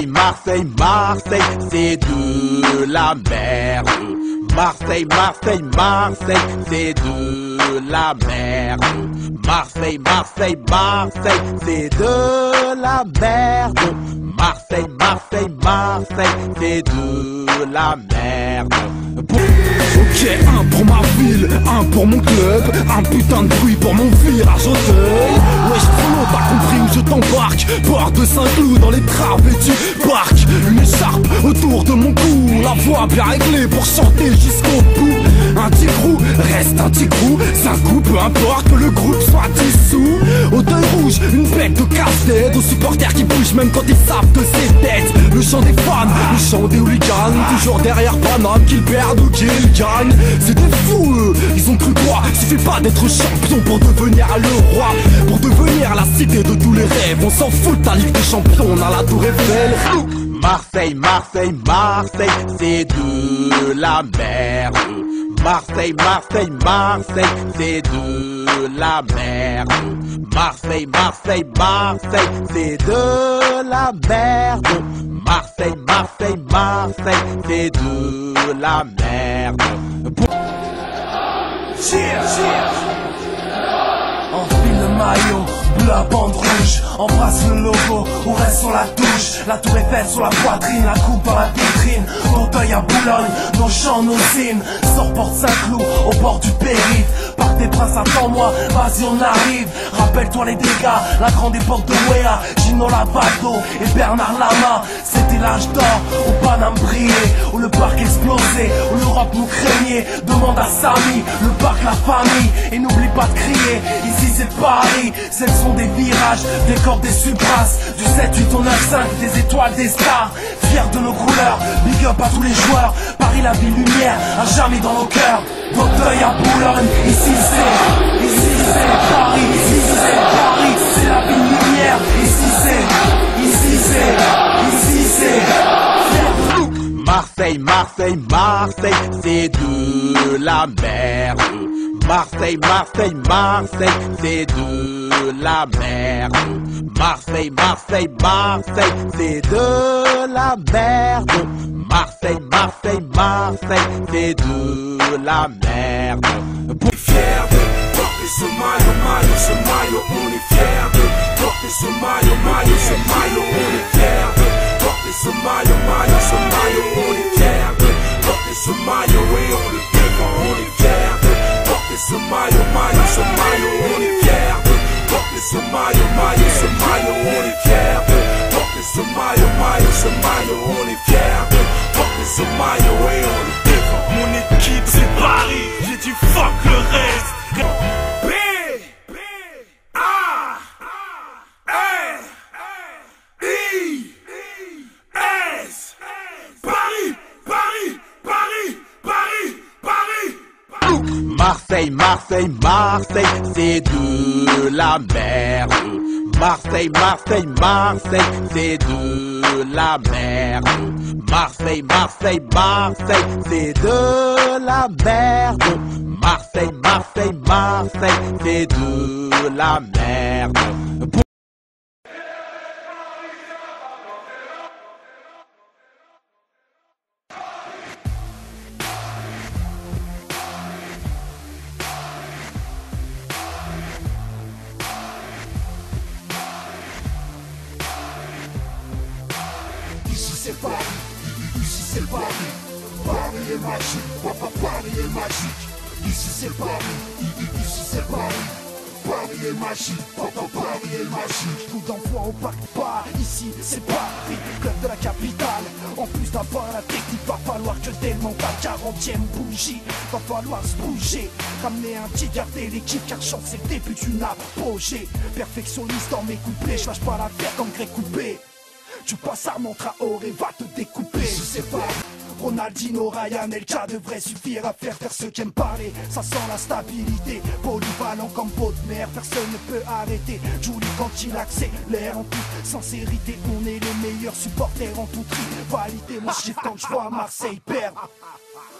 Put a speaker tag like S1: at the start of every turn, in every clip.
S1: Marseille, Marseille, Marseille, c'est de la merde. Marseille, Marseille, Marseille, c'est de la merde. Marseille, Marseille, Marseille, c'est de la merde. Marseille, Marseille, Marseille, c'est de la merde.
S2: Ok, un pour ma ville, un pour mon club, un putain de bruit pour mon virage Auteuil. Wesh Frollo, t'as compris où je t'embarque. Port de Saint-Cloud dans les travées du parc. Une écharpe autour de mon cou, la voix bien réglée pour chanter jusqu'au bout. Un petit crew, reste un petit crew, c'est un coup, peu importe que le groupe soit dissous. Auteuil rouge, une bête de casse-tête, aux supporters qui bougent même quand ils savent de ses têtes. Le chant des fans, le chant des hooligans, toujours derrière Paname, qu'ils perdent ou qu'ils gagnent. C'est des fous eux, ils ont cru quoi? Suffit pas d'être champion pour devenir le roi, pour devenir la cité de tous les rêves. On s'en fout de ta Ligue des Champions, on a la tour Eiffel.
S1: Marseille, Marseille, Marseille, c'est de la merde. Marseille, Marseille, Marseille, c'est de la merde. Marseille, Marseille, Marseille, c'est de la merde. Marseille, Marseille, Marseille, c'est de la merde.
S3: Enfile le maillot, bleu à bande rouge, embrasse le logo, ou reste sur la touche. La tour Eiffel sur la poitrine, la coupe dans la vitrine. Auteuil à Boulogne, nos champs, nos hymnes. Sors Porte Saint-Cloud, au bord du périph'. Parc des Princes, attends-moi, vas-y on arrive. Rappelle-toi les dégâts, la grande époque de Wea, Gino Lavado et Bernard Lama. C'était l'âge d'or, où Paname brillait, où le parc explosait, où l'Europe nous craignait. Demande à Samy, le parc, la famille, et n'oublie pas de crier, ici c'est Paris. Ce sont des virages, des corps, des supras, du 7, 8, on 9, 5, des étoiles, des stars. Fiers de nos couleurs, big up à tous les joueurs. Paris la ville lumière, à jamais dans nos cœurs. D'Auteuil à Boulogne, ici c'est Paris, ici c'est Paris, c'est la ville lumière, ici c'est
S1: Marseille, Marseille, Marseille, c'est de la merde. Marseille, Marseille, Marseille, c'est de la merde. Marseille, Marseille, Marseille, c'est de la merde. Marseille, Marseille, Marseille, c'est de la merde.
S4: Fier de porter ce maillot, on est fier de porter ce maillot, ce maillot, on est fier de porter ce maillot, on est fier de porter ce maillot et on le défend, on est fier de porter ce maillot, on est fier de porter ce maillot, on est fier de porter ce maillot, on est fier de porter ce maillot et on le défend. Mon équipe c'est Paris, j'ai dit fuck le reste. B A I S Paris, Paris, Paris, Paris, Paris.
S1: Marseille, Marseille, Marseille, c'est de la merde. Marseille, Marseille, Marseille, c'est de la merde. Marseille, Marseille, Marseille, c'est de la merde. Marseille, Marseille, Marseille, c'est de la merde.
S5: C'est Paris, ici c'est Paris, Paris est magique, papa Paris est magique, ici c'est Paris, ici c'est Paris, Paris est magique, papa Paris est magique.
S6: Coup d'envoi au parc pas, ici c'est Paris, club de la capitale. En plus d'avoir la technique, va falloir que démonte ta 40e bougie. Va falloir se bouger, ramener un petit, garder l'équipe car chante c'est le début d'une apogée. Perfectionniste dans mes couplets, je lâche pas l'affaire comme Greg Coupé. Tu passes Armand Traoré, va te découper. Je sais pas, Ronaldinho, Ryan, Elka devrait suffire à faire ceux qui aiment parler. Ça sent la stabilité, polyvalent comme peau de mer. Personne ne peut arrêter Julie quand il accélère. En toute sincérité, on est les meilleurs supporters en toute rivalité. Moi je quand je vois Marseille perdre.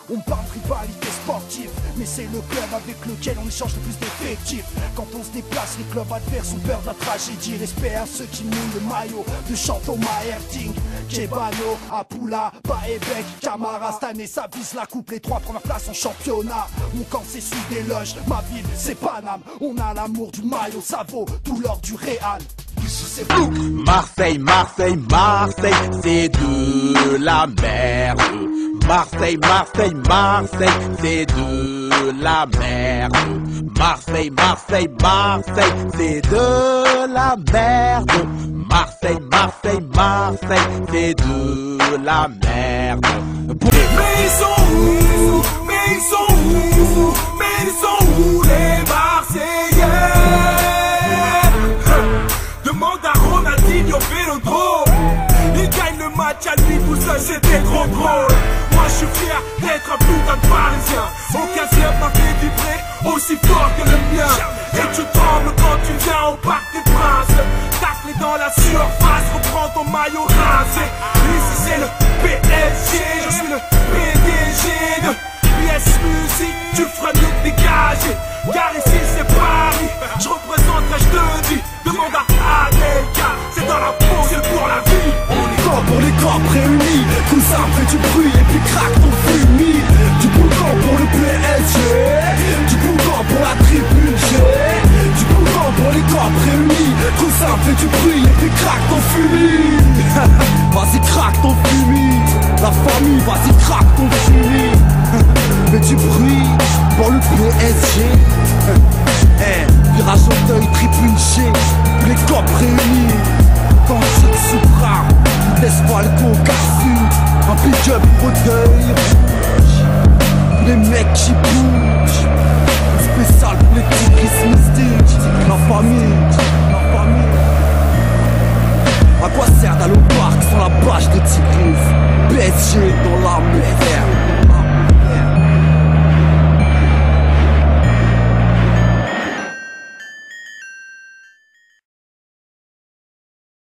S6: On parle de rivalité sportive, mais c'est le club avec lequel on échange le plus d'effectifs. Quand on se déplace, les clubs adverses ont peur de la tragédie. Respect à ceux qui mouillent le maillot de Chantoma, Erding, Kebano, Apula, Baebek, Camara. Cette année ça vise la coupe, les 3 premières places en championnat. Mon camp c'est celui des loges, ma ville c'est Paname. On a l'amour du maillot, ça vaut tout l'or du Real.
S1: Marseille, Marseille, Marseille, c'est de la merde. Marseille, Marseille, Marseille, c'est de la merde. Marseille, Marseille, Marseille, c'est de la merde. Marseille, Marseille, Marseille, c'est de la merde.
S4: Mais ils sont où? Mais ils sont où? Mais ils sont où les Marseillais? Demande à Ronaldinho Vélodrome. Il gagne le match à lui tout seul, c'était trop drôle. Moi je suis fier d'être un putain de Parisien. Aucun club m'a fait vibrer aussi fort que le mien. Et tu trembles quand tu viens au Parc des Princes. Taclé dans la surface, reprends ton maillot rasé. Ici c'est le PSG, je suis le PDG de PS Music. Tu ferais mieux de dégager, car ici c'est Paris. Je représente là, je te dis. Demande à Adelka, c'est dans la peau, c'est pour la vie.
S2: On est camp pour les corps réunis. Cousin fait du bruit et puis craque ton fumis. Du boucan pour le PSG, du boucan pour la tribune G, du boucan pour les corps réunis. Cousin fait du bruit et puis craque ton fumis. Vas-y craque ton fumis. La famille, vas-y craque ton fumis. Fais du bruit pour le PSG. Virage Auteuil, tribune G, tous les corps réunis. Cantique Supra, Desfalco, Cassu, un big up Auteuil. Les mecs qui bougent.